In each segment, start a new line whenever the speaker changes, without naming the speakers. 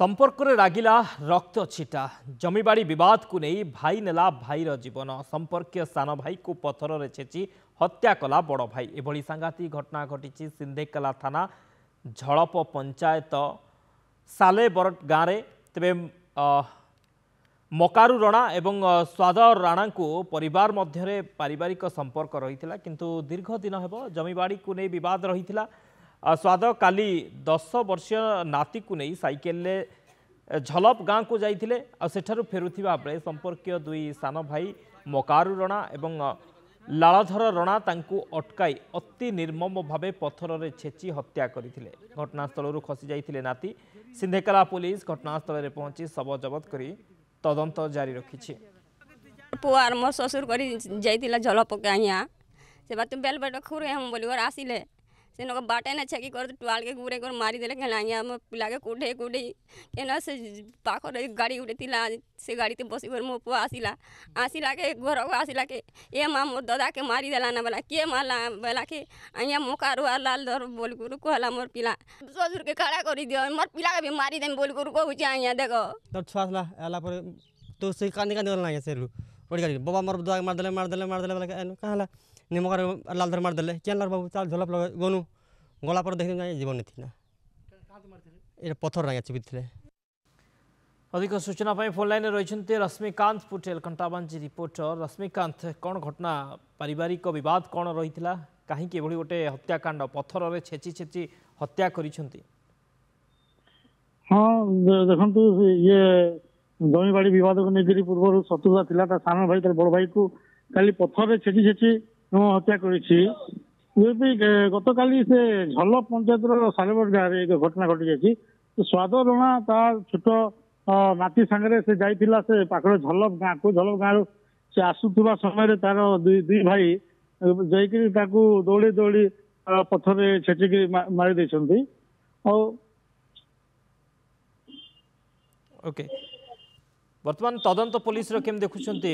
संपर्क रे रागिला रक्त छिटा जमीबाड़ी विवाद को नहीं भाई नेला भाईर जीवन संपर्क सान भाई को पथर रे छेची हत्या कला बड़ भाई एभली सांघातिक घटना घटी सिंधेकला थाना झड़प पंचायत साले बरट गाँव में तेरे मकारु राणा एवं स्वाद राणा को परिवार मध्य पारिवारिक संपर्क रही किंतु दीर्घ दिन हेब जमीबाड़ी को नहीं विवाद रही स्वाद काली 10 वर्षीय नाती को नहीं साइकेल झलप गाँव को जाइए सेठारु फेरुथिबा बेले संपर्कीय दुई सान भाई मकारु राणा एवं लालधर राणा तांकु अटकाई अति निर्मम भावे पत्थर रे छेची हत्या करथिले। घटनास्थल खसी जाइथिले नाती। सिंधेकला पुलिस घटनास्थल रे पहुंची शव जबत करी तदंत जारी रखिछि।
पुआर मो ससुर करी जाइथिला झलप गाँया से बात बेल बेट खुरे हम बोली और आसिले से नको बाटे ना छकी कर टुआल के गुरे कर मारी देले खेलाइया हम पिला के कुठे कुठे केना से पाखर गाड़ी उठेतिला से गाड़ी ते बसी कर मो पुआ आसिला आसिला के घर को आसिला के ए मां मोर दादा के मारी देला ना बेला के मारला बेला के आइया मोकारू लाल दर बोल गुरु कहला मोर पिला ससुर के खड़ा करी दियो मोर पिला के भी मारी देम बोल गुरु को हुचे आइया देखो
तब छासला आला पर तो से कांदी कांदी वाला ना सेलु ओडी गाड़ी बाबा मोर दादा मार देले वाला के कहला निमकर लाल धर मार देले केन लार बाबू चाल झलप गोनु गला पर देख जीवन नहीं थी ना ये पत्थर ना चिपिथिले।
अधिक सूचना फोन लाइन रही रश्मिकांत पुटेल कंटाबांजी रिपोर्टर। रश्मिकांत कौन घटना पारिवारिक विवाद कौन रही कहीं गोटे हत्याकांड पत्थर रे छेची छेची हत्या करिसेंती?
हाँ देखु ये जमीबाड़ी विवाद को लेकर पूर्व शत्रुता था सान भाई तर बड़ भाई को खाली पत्थर छेची छेची हत्या करी गत काली से झल पंचायत सालेबट गाँव में एक घटना घटी जाती स्वाद राणा तार छोट नाती सांगे से जाइला से पाखर झलप गाँव से आसुवा समय तार दुई भाई जाकि दौड़ी दौड़ी पथर छेचिक मारी देछंती।
ओके वर्तमान तदंत पुलिस रो केम देखुछंती?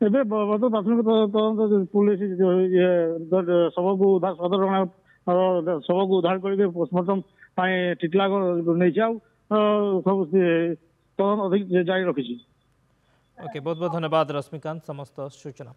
एबे प्राथमिक तदंत पुलिस शव को उद्धार सदर राणा शव को उद्धार करके पोस्टमार्टम टिटला नहीं सब तदंत अधिक जारी रखी।
ओके बहुत बहुत धन्यवाद रश्मिकांत समस्त सूचना।